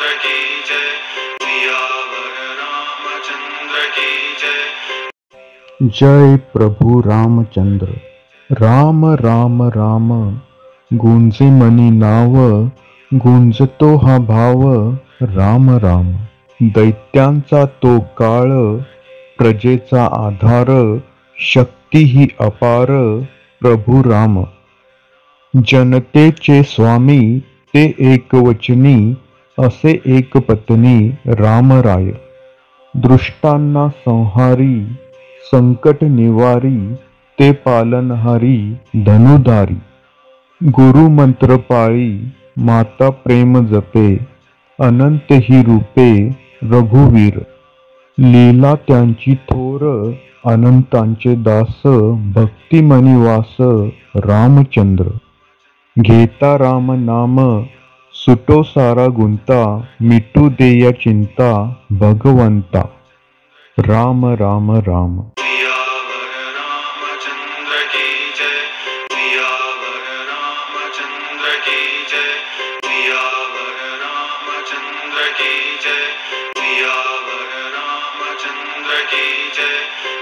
रामचंद्र की जय, सियावर रामचंद्र की जय। जय प्रभु रामचंद्र। राम राम राम गुंजे मनी नाव, गुंजतो हा भाव राम राम। दैत्यांचा तो काळ, प्रजेचा आधार, शक्ती ही अपार प्रभु राम। जनतेचे स्वामी ते एकवचनी, असे एकपत्नी रामराय। दृष्टांना संहारी, संकट निवारी, ते पालनहारी धनुधारी। गुरुमंत्र पाळी, माता प्रेम जपे, अनंत ही रूपे रघुवीर। लीला त्यांची थोर, अनंतांचे दास, भक्तिमनी वास रामचंद्र। घेता राम नाम, सुटो सारा गुंता, मिटू देया चिंता भगवंता। राम राम राम। सियावर रामचंद्र की जय, सियावर रामचंद्र की जय, सियावर रामचंद्र की जय, सियावर रामचंद्र की जय।